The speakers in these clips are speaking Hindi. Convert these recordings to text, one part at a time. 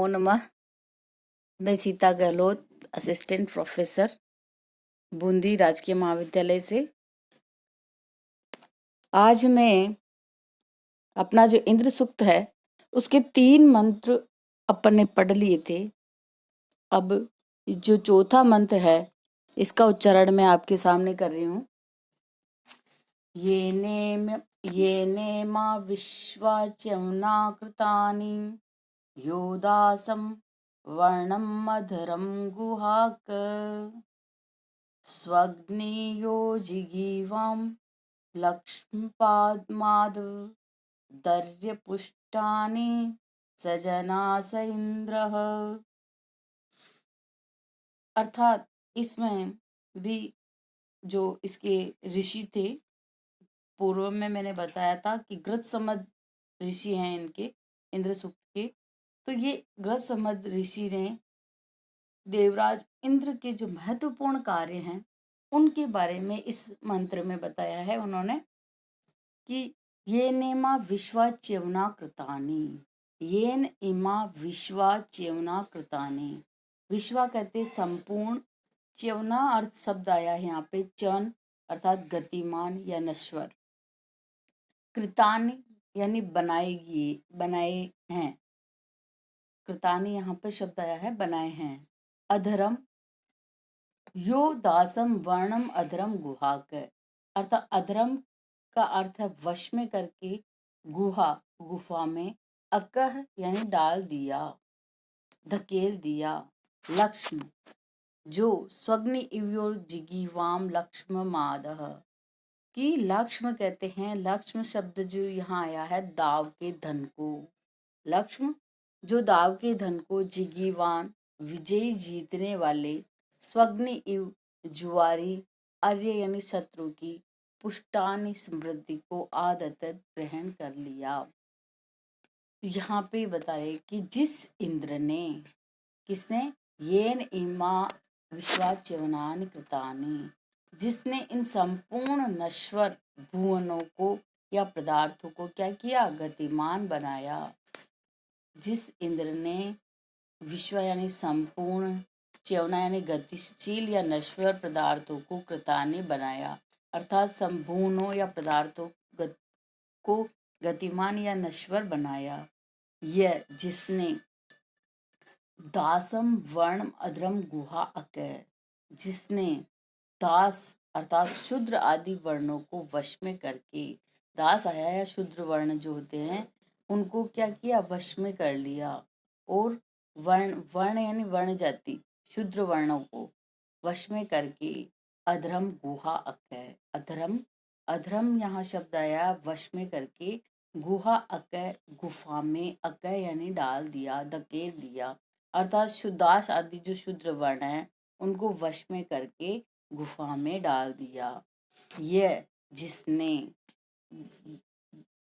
नमो नमः। मैं सीता गहलोत, असिस्टेंट प्रोफेसर, बूंदी राजकीय महाविद्यालय से। आज मैं अपना जो इंद्र सूक्त है उसके 3 मंत्र अपन ने पढ़ लिए थे। अब जो चौथा मंत्र है इसका उच्चारण मैं आपके सामने कर रही हूँ। ये नेमा विश्वाच्यवना कृतानि योदासं वर्णं मधुरं गुहाक स्वग्नियो जिगीवां लक्ष्मीपादमाद दर्यपुष्टानि सजनास इंद्रः। अर्थात इसमें भी जो इसके ऋषि थे, पूर्व में मैंने बताया था कि गृत्समद ऋषि हैं इनके, इंद्र सूक्त के। तो ये गृत्समद ऋषि ने देवराज इंद्र के जो महत्वपूर्ण कार्य हैं उनके बारे में इस मंत्र में बताया है उन्होंने कि ये नेमा विश्वा च्यवना कृतानि, येन इमा विश्वा च्यवना कृतानि। विश्वा कहते संपूर्ण, च्यवना अर्थ शब्द आया है यहाँ पे च्यवन अर्थात गतिमान या नश्वर, कृतानि यानी बनाए हैं, कृतानि यहाँ पे शब्द आया है बनाए हैं। अधरम यो दासम वर्णम अधरम गुहाक, अर्थात अधरम का अर्थ है वश में करके, गुहा गुफा में, अकह यानी डाल दिया, धकेल दिया, लक्ष्म जो स्वग्नि इव्योर जिगीवाम लक्ष्म मादह की लक्ष्म कहते हैं। लक्ष्म शब्द जो यहाँ आया है दाव के धन को, लक्ष्म जो दाव के धन को, जिगीवान विजयी जीतने वाले, स्वग्नि इव जुआरी अर्य यानी शत्रु की, पुष्टानी समृद्धि को आदत ग्रहण कर लिया। यहाँ पे बताए कि जिस इंद्र ने, किसने, येन इमा विश्वाच्यवनानि कृतानि, जिसने इन संपूर्ण नश्वर भुवनों को या पदार्थों को क्या किया, गतिमान बनाया। जिस इंद्र ने विश्व यानी संपूर्ण, च्यवना यानी गतिशील या नश्वर पदार्थों को कृतानि बनाया, अर्थात संपूर्णों या पदार्थों को गतिमान या नश्वर बनाया। यह जिसने दासम वर्णम अधरम गुहा अकय, जिसने दास अर्थात शूद्र आदि वर्णों को वश में करके, दास आया या शूद्र वर्ण जो होते हैं उनको क्या किया, वश में कर लिया। और वर्ण यानी वर्ण जाति, शूद्र वर्णों को वश में करके, अधरम गुहा अकय, अधरम यहाँ शब्द आया वश में करके, गुहा अकय गुफा में, अकय यानी डाल दिया, धकेल दिया, अर्थात शुद्धाश आदि जो शूद्र वर्ण है उनको वश में करके गुफा में डाल दिया। यह जिसने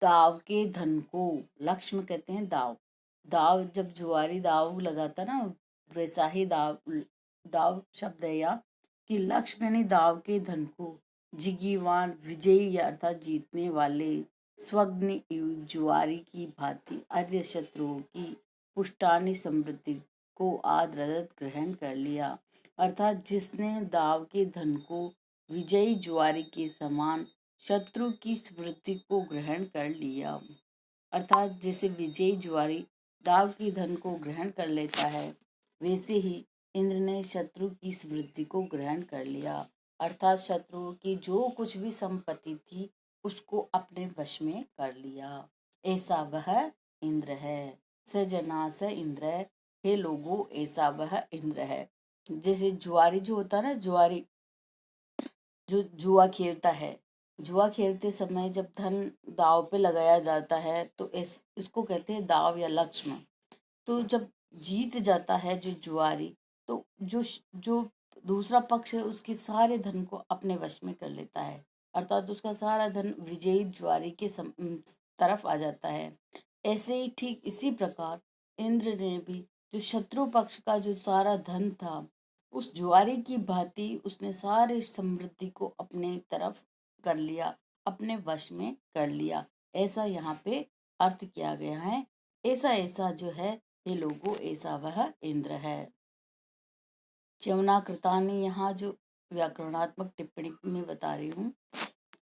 दाव के धन को, लक्ष्म कहते हैं दाव जब जुआरी दाव लगाता ना वैसा ही दाव शब्द है यहाँ कि लक्ष्म यानी दाव के धन को, जिगीवान विजयी अर्थात जीतने वाले, स्वग्नि जुआरी की भांति अर्य शत्रुओं की, पुष्टानी समृद्धि को आदरत ग्रहण कर लिया, अर्थात जिसने दाव के धन को विजयी जुआरी के समान शत्रु की स्मृति को ग्रहण कर लिया। अर्थात जैसे विजयी जुआरी दाव के धन को ग्रहण कर लेता है वैसे ही इंद्र ने शत्रु की स्मृति को ग्रहण कर लिया, अर्थात शत्रुओं की जो कुछ भी संपत्ति थी उसको अपने वश में कर लिया। ऐसा वह इंद्र है। सजना स इंद्र, हे लोगों ऐसा वह इंद्र है। जैसे जुआरी जो होता है ना, जुआरी जो जुआ खेलता है, जुआ खेलते समय जब धन दाव पे लगाया जाता है तो इसको कहते हैं दाव या लक्ष्म। तो जब जीत जाता है जो जुआरी, तो जो दूसरा पक्ष है उसके सारे धन को अपने वश में कर लेता है, अर्थात उसका सारा धन विजयी जुआरी के तरफ आ जाता है। ऐसे ही ठीक इसी प्रकार इंद्र ने भी जो शत्रु पक्ष का जो सारा धन था उस जुआरी की भांति उसने सारे समृद्धि को अपने तरफ कर लिया, अपने वश में कर लिया। ऐसा यहाँ पे अर्थ किया गया है। ऐसा जो है हे लोगों, ऐसा वह इंद्र है। च्यवनाकृता ने यहाँ जो व्याकरणात्मक टिप्पणी में बता रही हूँ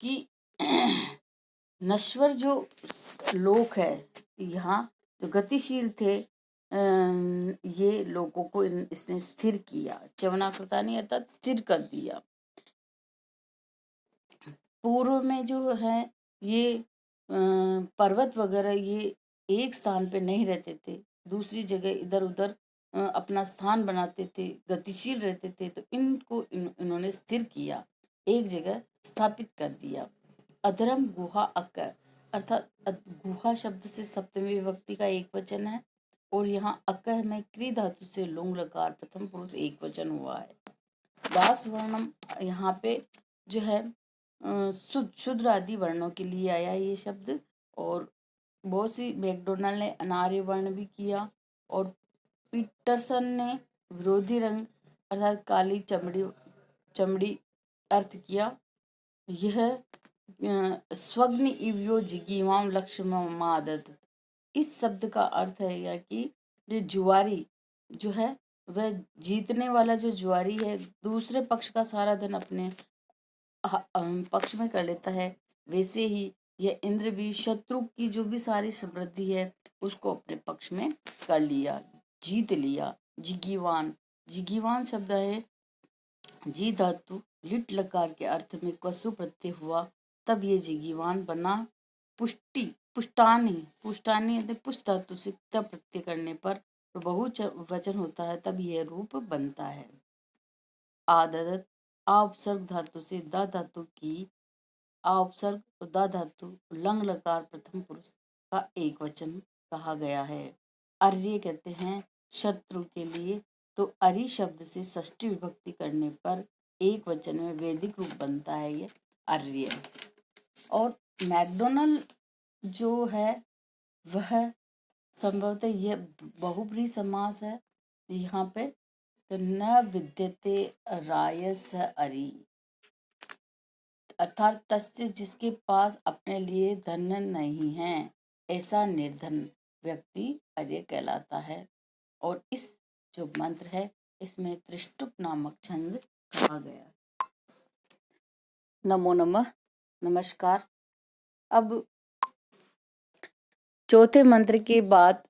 कि नश्वर जो लोक है, यहाँ जो गतिशील थे, ये लोगों को इसने स्थिर किया। च्यवनाकृता ने अर्थात स्थिर कर दिया। पूर्व में जो है ये पर्वत वगैरह ये एक स्थान पे नहीं रहते थे, दूसरी जगह इधर उधर अपना स्थान बनाते थे, गतिशील रहते थे, तो इनको इन्होंने स्थिर किया, एक जगह स्थापित कर दिया। अधरम गुहा अकर, अर्थात गुहा शब्द से सप्तमी विभक्ति का एक वचन है, और यहाँ अकह में क्री धातु से लुंग लकार प्रथम पुरुष एक वचन हुआ है। दास वर्णम यहाँ पे जो है शुद्र आदि वर्णों के लिए आया ये शब्द, और बहुत सी मैकडोनल्ड ने अनार्य वर्ण भी किया, और पीटरसन ने विरोधी रंग अर्थात काली चमड़ी अर्थ किया। यह स्वग्न इव्यो जिगीवाम लक्ष्ममादत, इस शब्द का अर्थ है या कि जो जुआरी जो है वह जीतने वाला जो जुआरी है दूसरे पक्ष का सारा धन अपने पक्ष में कर लेता है, वैसे ही यह इंद्र भी शत्रु की जो भी सारी समृद्धि है उसको अपने पक्ष में कर लिया, जीत लिया। जिगीवान, जिगीवान शब्द है जी धातु लिट लकार के अर्थ में कसु प्रत्यय हुआ, तब ये जिगीवान बना। पुष्टानी, पुष्टानी पुष्ट धातु से प्रत्यय करने पर बहुवचन होता है, तब यह रूप बनता है। आदत, आ उपसर्ग धातु से द धातु की, आ उपसर्ग द धातु लंग लकार प्रथम पुरुष का एक वचन कहा गया है। अर्य कहते हैं शत्रु के लिए, तो अरि शब्द से षष्ठी विभक्ति करने पर एक वचन में वैदिक रूप बनता है ये अर्य। और मैकडोनल्ड जो है वह संभवतः यह बहुब्रीहि समास है यहाँ पे, तो न विद्यते रायस अरि, अर्थात तस्य जिसके पास अपने लिए धन नहीं है, ऐसा निर्धन व्यक्ति अर्य कहलाता है। और इस जो मंत्र है इसमें त्रिष्टुप नामक छंद कहा गया। नमो नमः, नमस्कार। अब चौथे मंत्र के बाद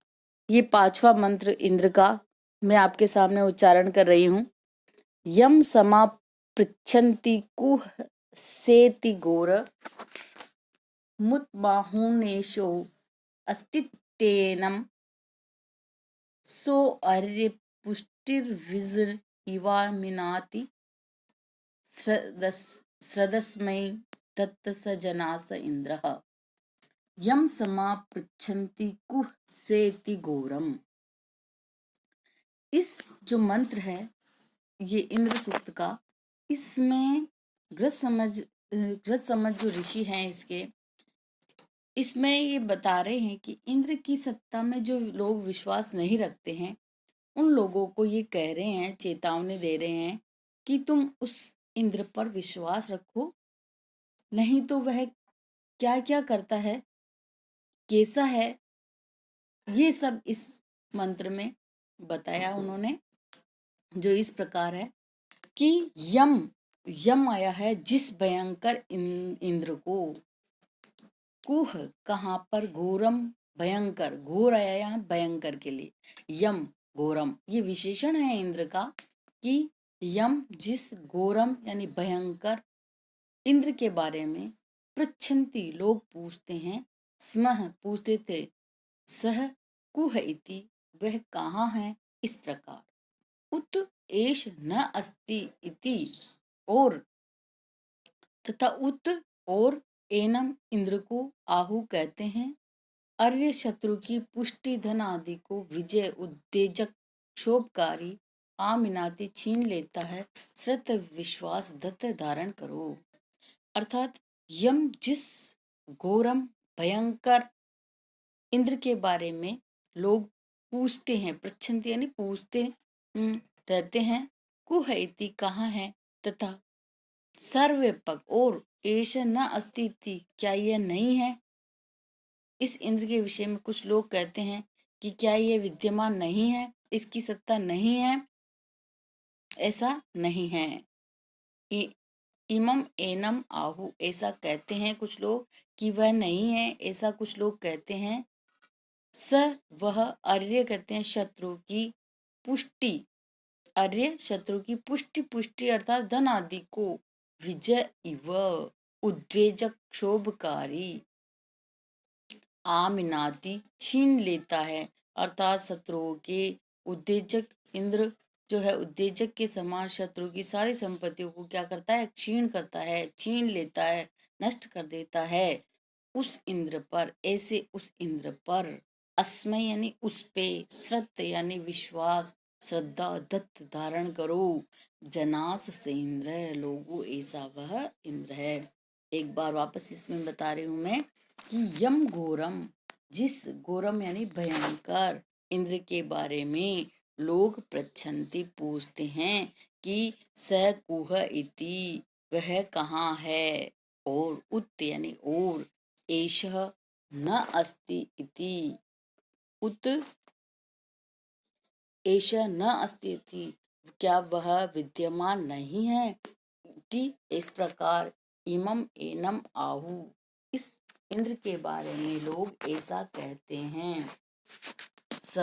ये पांचवा मंत्र इंद्र का मैं आपके सामने उच्चारण कर रही हूँ। यम समा पृच्छन्ति कुह सेति घोर मुत्बाहुनेशो अस्तित्तेनम सो अर्य पुष्टिर्विजर इवामिनाति स्रदस्मै दत्त स जनास इंद्रः। यम समा पृच्छन्ति कुह सेति घोरम, इस जो मंत्र है ये इंद्र सूक्त का, इसमें ग्रत समझ जो ऋषि हैं इसके, इसमें ये बता रहे हैं कि इंद्र की सत्ता में जो लोग विश्वास नहीं रखते हैं उन लोगों को ये कह रहे हैं, चेतावनी दे रहे हैं कि तुम उस इंद्र पर विश्वास रखो, नहीं तो वह क्या क्या करता है, कैसा है, ये सब इस मंत्र में बताया उन्होंने, जो इस प्रकार है कि यम आया है जिस भयंकर इंद्र को, कुह कहाँ पर, घोरम भयंकर, घोर आया यहाँ भयंकर के लिए, यम घोरम ये विशेषण है इंद्र का कि यम जिस घोरम यानी भयंकर इंद्र के बारे में पृच्छन्ति लोग पूछते हैं, स्मः पूछते थे, सह कुह इति वह कहाँ है, इस प्रकार, उत एष न अस्ति इति और तथा उत और एनम इंद्र को आहु कहते हैं। अर्य शत्रु की पुष्टि धन आदि को विजय उद्देजक क्षोभकारी आमिनाती छीन लेता है, श्रद्ध विश्वास दत्त धारण करो। अर्थात यम जिस घोरम भयंकर इंद्र के बारे में लोग पूछते हैं, पृच्छन्ति यानी पूछते रहते हैं, कुह इति कहाँ है, तथा सर्वव्यापक और एष न अस्ति क्या यह नहीं है। इस इंद्र के विषय में कुछ लोग कहते हैं कि क्या ये विद्यमान नहीं है, इसकी सत्ता नहीं है? ऐसा नहीं है। इ- इमम एनम आहु, ऐसा कहते हैं कुछ लोग कि वह नहीं है, ऐसा कुछ लोग कहते हैं। स, वह, अर्य कहते हैं शत्रु की पुष्टि, अर्य शत्रु की पुष्टि, पुष्टि अर्थात धन आदि को, विजय इव, उद्वेजक क्षोभकारी, आमिनाती छीन लेता है, अर्थात शत्रुओं के उद्वेजक, इंद्र जो है उद्वेजक के समान शत्रु की सारी संपत्तियों को क्या करता है, क्षीण करता है, छीन लेता है, नष्ट कर देता है। उस इंद्र पर, ऐसे उस इंद्र पर, अस्मय यानी उस पे, श्रद्ध यानी विश्वास, श्रद्धा, दत्त धारण करो, जनास से इंद्र, लोगो ऐसा वह इंद्र है। एक बार वापस इसमें बता रही हूं मैं कि यम घोरम, जिस घोरम यानी भयंकर इंद्र के बारे में लोग प्रच्छन्ति पूछते हैं कि स कुह इति, वह कहाँ है, और उत यानी और, एषः न अस्ति इति, उत एषः न अस्ति इति, क्या वह विद्यमान नहीं है, इति इस प्रकार, इमम एनम आहु, इस इंद्र के बारे में लोग ऐसा कहते हैं। स,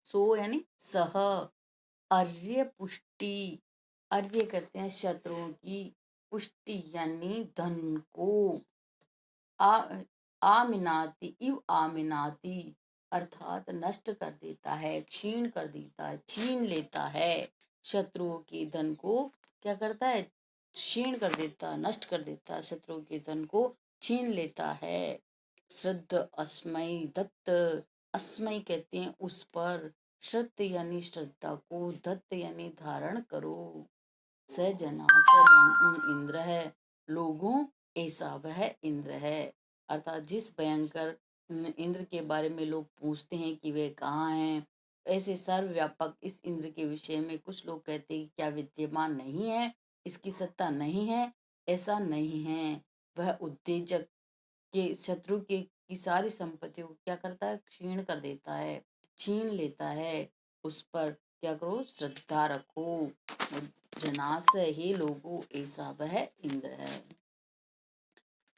सो यानी सह, अर्य पुष्टि, अर्य कहते हैं शत्रुओं की पुष्टि यानी धन को, आ आमिनाती इव आमिनाती अर्थात नष्ट कर देता है, क्षीण कर देता है, छीन लेता है, शत्रुओं के धन को क्या करता है, क्षीण कर देता, नष्ट कर देता, शत्रुओं के धन को छीन लेता है। श्रद्ध अस्मय दत्त, अस्मय कहते हैं उस पर, श्रद्ध यानी श्रद्धा को, दत्त यानी धारण करो, स जना स इंद्र है, लोगों ऐसा वह इंद्र है, अर्थात जिस भयंकर इंद्र के बारे में लोग पूछते हैं कि वे कहाँ हैं, ऐसे सर्वव्यापक इस इंद्र के विषय में कुछ लोग कहते हैं कि क्या विद्यमान नहीं है, इसकी सत्ता नहीं है, ऐसा नहीं है। वह उत्तेजक के शत्रु के की सारी संपत्तियों को क्या करता है, क्षीण कर देता है, छीन लेता है, उस पर क्या करो, श्रद्धा रखो, जनास ही लोगों ऐसा वह इंद्र है।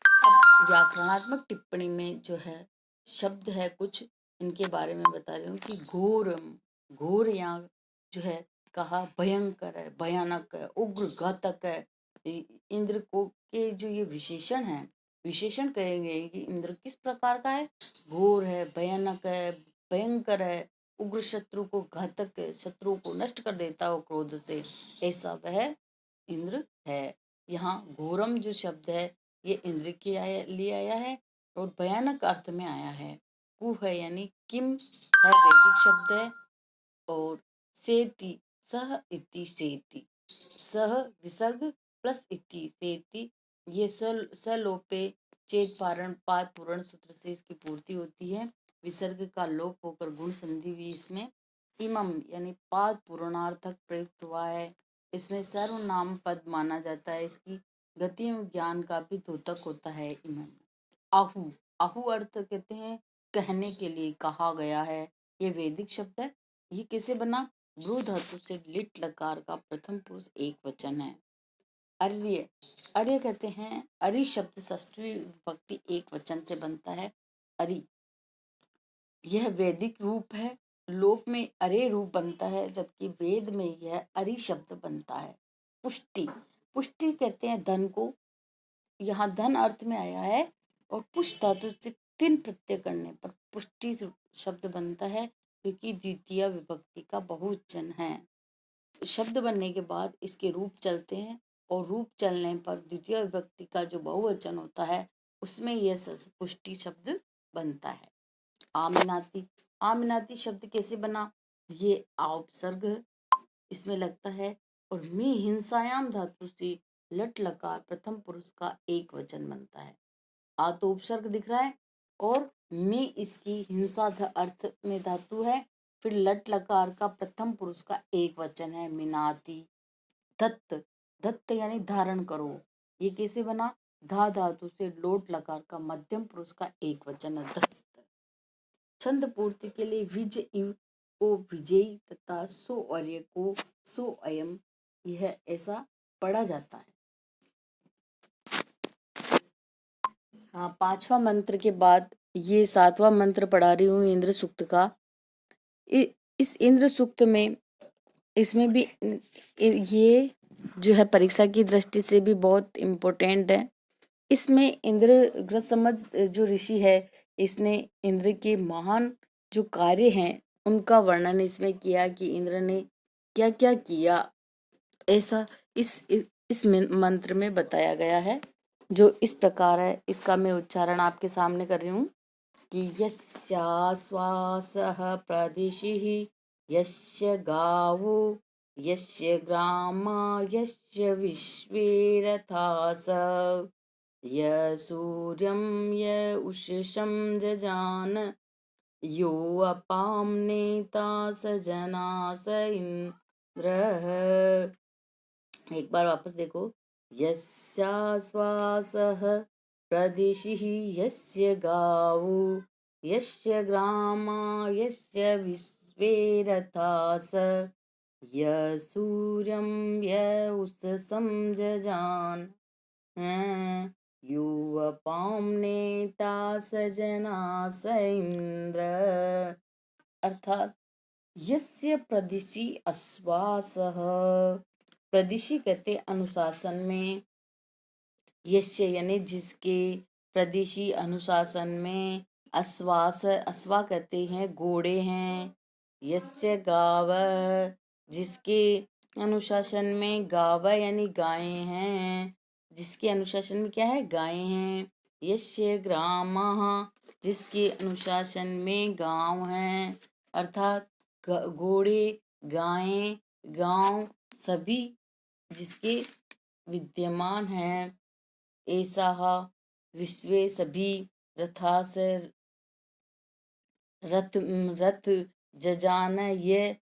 अब व्याकरणात्मक टिप्पणी में जो है शब्द है कुछ, इनके बारे में बता रही हूँ कि घोरम, घोर यहाँ जो है कहा भयंकर है, भयानक है, उग्र घातक है। इंद्र को के जो ये विशेषण है, विशेषण कहेंगे कि इंद्र किस प्रकार का है, घोर है, भयानक है, भयंकर है, उग्र, शत्रु को घातक है, शत्रु को नष्ट कर देता हो क्रोध से, ऐसा वह इंद्र है। यहाँ घोरम जो शब्द है ये इंद्र के लिए आया है और भयानक अर्थ में आया है। कु है यानी किम है, वैदिक शब्द है, और सेति, सह इति सेति, सह विसर्ग प्लस इति सेति, ये सलोपे चेत पारण पात पूर्ण सूत्र से इसकी पूर्ति होती है, विसर्ग का लोप होकर गुण संधि हुई इसमें। इमम यानी पाद पूर्णार्थक प्रयुक्त हुआ है, इसमें सर्वनाम पद माना जाता है, इसकी गति एवं ज्ञान का भी द्योतक होता है इमम। आहु, आहु अर्थ कहते हैं कहने के लिए, कहा गया है, ये वैदिक शब्द है। ये कैसे बना, ब्रू धातु से लिट लकार का प्रथम पुरुष एक वचन है। अर्य, अर्य कहते हैं, अरि शब्द षष्ठी विभक्ति एक वचन से बनता है, अरि, यह वैदिक रूप है, लोक में अरे रूप बनता है, जबकि वेद में यह अरि शब्द बनता है। पुष्टि, पुष्टि कहते हैं धन को, यहाँ धन अर्थ में आया है, और पुष्ट धातु से तीन प्रत्यय करने पर पुष्टि शब्द बनता है, क्योंकि द्वितीय विभक्ति का बहुवचन है। शब्द बनने के बाद इसके रूप चलते हैं, और रूप चलने पर द्वितीय विभक्ति का जो बहुवचन होता है उसमें यह पुष्टि शब्द बनता है। आमिनाती, आमिनाती शब्द कैसे बना, ये उपसर्ग इसमें लगता है, और मी हिंसायाम धातु से लट लकार प्रथम पुरुष का एक वचन बनता है। आ तो उपसर्ग दिख रहा है, और मी इसकी हिंसा अर्थ में धातु है, फिर लट लकार का प्रथम पुरुष का एक वचन है, मिनाती। दत्त, दत्त यानी धारण करो, ये कैसे बना, धा धातु से लोट लकार का मध्यम पुरुष का एक वचन है, दत्त। छंद पूर्ति के लिए विज इव को विजयी तथा सो अर्य को सो अयम, यह ऐसा पढ़ा जाता है। हाँ, 5वां मंत्र के बाद ये 7वां मंत्र पढ़ा रही हूँ इंद्र सूक्त का। इस इंद्र सूक्त में इसमें भी ये जो है परीक्षा की दृष्टि से भी बहुत इम्पोर्टेंट है। इसमें इंद्र ग्रसमझ जो ऋषि है, इसने इंद्र के महान जो कार्य हैं उनका वर्णन इसमें किया कि इंद्र ने क्या क्या किया, ऐसा इस मंत्र में बताया गया है, जो इस प्रकार है। इसका मैं उच्चारण आपके सामने कर रही हूँ कि यस्याश्वासः प्रदिशिः, यस्य गावो, यस्य ग्रामा, यस्य विश्वे रथास, य सूर्यं य उषसं जजान, यो अपां नेता स जना स इन्द्रः। एक बार वापस देखो। यस्याश्वासः प्रदिशिः, यस्य गावो, यस्य ग्रामा, यस्य विश्वे रथास, य सूर्यं य उषसं जजान, यो अपां नेता स जना स इन्द्र। अर्थात यस्य प्रदिशि आश्वासः, प्रदिशि कहते अनुशासन में, यस्य यानी जिसके, प्रदिशि अनुशासन में, आश्वास अश्वा कहते हैं घोड़े हैं, यस्य गाव जिसके अनुशासन में, गाव यानी गायें हैं, जिसके अनुशासन में क्या है, गायें हैं, यस्य ग्रामः जिसके अनुशासन में गांव हैं, अर्थात घोड़े, गायें, गांव सभी जिसके विद्यमान हैं, ऐसा विश्वे सभी रथास रथ रथ जजान, ये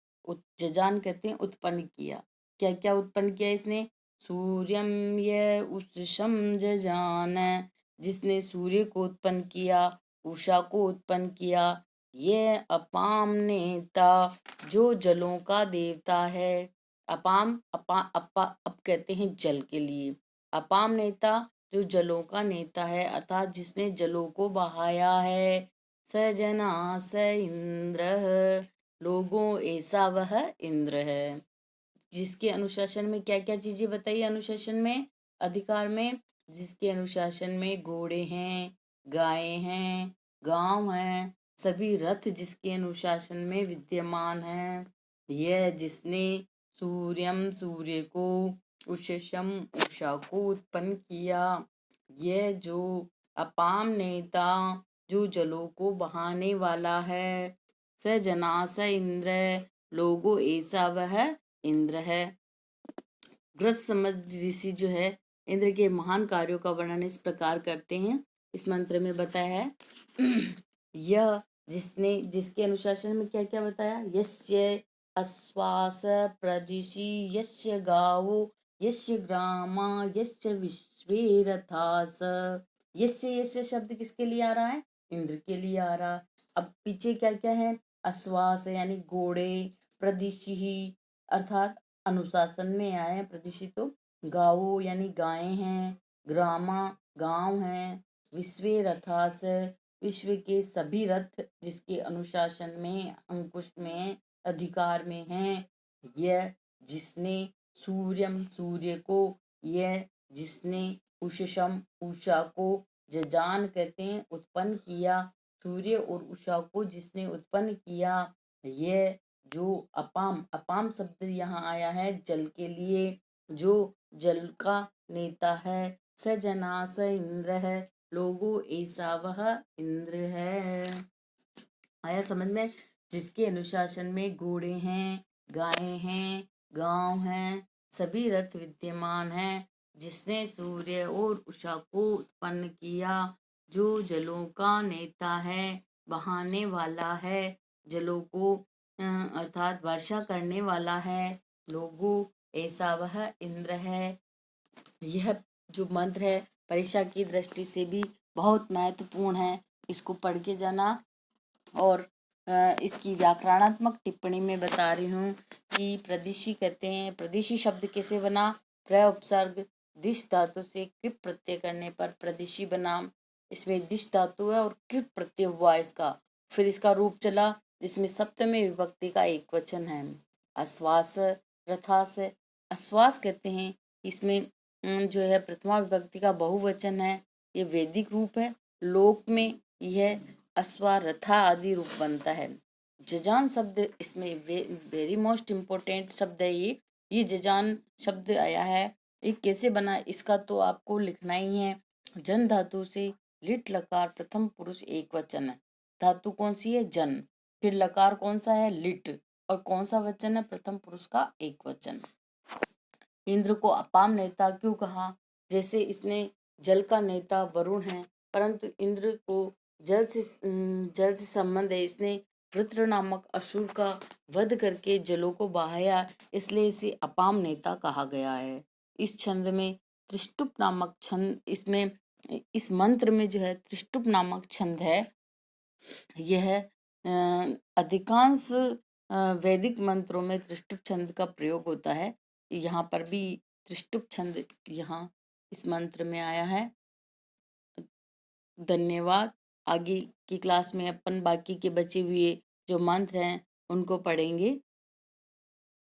जजान कहते हैं उत्पन्न किया। क्या क्या उत्पन्न किया इसने, सूर्यम ये उषसम जजान, जिसने सूर्य को उत्पन्न किया, उषा को उत्पन्न किया, ये अपाम नेता जो जलों का देवता है। अपाम अप कहते हैं जल के लिए, अपाम नेता जो जलों का नेता है, अर्थात जिसने जलों को बहाया है, सजना स इंद्र लोगों ऐसा वह इंद्र है। जिसके अनुशासन में क्या क्या चीजें बताई, अनुशासन में, अधिकार में, जिसके अनुशासन में घोड़े हैं, गायें हैं, गांव हैं, सभी रथ जिसके अनुशासन में विद्यमान हैं, यह जिसने सूर्यम सूर्य को, उषसम उषा को उत्पन्न किया, यह जो अपाम नेता जो जलों को बहाने वाला है, स जना स इंद्र लोगो ऐसा वह इंद्र है। ग्रसमझ ऋषि जो है इंद्र के महान कार्यों का वर्णन इस प्रकार करते हैं। इस मंत्र में बताया है यह जिसने, जिसके अनुशासन में क्या क्या बताया, यस्य आश्वास प्रदिशि, यस्य गावो, यस्य ग्रामा, यस्य विश्वे रथास। यस्य यस्य शब्द किसके लिए आ रहा है, इंद्र के लिए आ रहा। अब पीछे क्या क्या है, आश्वास यानी घोड़े, प्रदिशि अर्थात अनुशासन में आए हैं, प्रदिशि तो गावो यानी गायें हैं, ग्रामा गांव हैं, विश्वे रथास विश्व के सभी रथ जिसके अनुशासन में, अंकुश में, अधिकार में हैं, यह जिसने सूर्यम सूर्य को, यह जिसने उषसम उषा को, जजान कहते हैं उत्पन्न किया, सूर्य और उषा को जिसने उत्पन्न किया, यह जो अपाम, अपाम शब्द यहाँ आया है जल के लिए, जो जल का नेता है, स जना स इंद्र है लोगो ऐसा वह इंद्र है। आया समझ में, जिसके अनुशासन में घोड़े हैं, गायें हैं, गांव हैं, सभी रथ विद्यमान हैं, जिसने सूर्य और उषा को उत्पन्न किया, जो जलों का नेता है, बहाने वाला है, जलों को अर्थात वर्षा करने वाला है, लोगो ऐसा वह इंद्र है। यह जो मंत्र है परीक्षा की दृष्टि से भी बहुत महत्वपूर्ण है, इसको पढ़ के जाना और इसकी व्याकरणात्मक टिप्पणी में बता रही हूँ कि प्रदिशी कहते हैं, प्रदिशी शब्द कैसे बना, प्र उपसर्ग दिश धातु से क्विप प्रत्यय करने पर प्रदिशी बना। इसमें दिश धातु है और क्विप प्रत्यय हुआ इसका। फिर इसका रूप चला जिसमें सप्तमी विभक्ति का एक वचन है, आश्वास रथास। आश्वास कहते हैं इसमें जो है प्रथमा विभक्ति का बहुवचन है, ये वैदिक रूप है। लोक में यह अश्वा रथा आदि रूप बनता है। जजान शब्द इसमें वेरी मोस्ट इम्पोर्टेंट शब्द है ये जजान शब्द आया है, ये कैसे बना इसका तो आपको लिखना ही है। जन धातु से लिट लकार प्रथम पुरुष एक वचन है। धातु कौन सी है, जन। फिर लकार कौन सा है, लिट। और कौन सा वचन है, प्रथम पुरुष का एक वचन। इंद्र को अपाम नेता क्यों कहा, जैसे इसने जल का नेता वरुण है, परंतु इंद्र को जल से संबंध है। इसने वृत्र नामक असुर का वध करके जलों को बहाया, इसलिए इसे अपाम नेता कहा गया है। इस छंद में त्रिष्टुप नामक छंद, इसमें इस मंत्र में जो है त्रिष्टुप नामक छंद है। यह अधिकांश वैदिक मंत्रों में त्रिष्टुप छंद का प्रयोग होता है। यहाँ पर भी त्रिष्टुप छंद यहाँ इस मंत्र में आया है। धन्यवाद। आगे की क्लास में अपन बाकी के बचे हुए जो मंत्र हैं उनको पढ़ेंगे।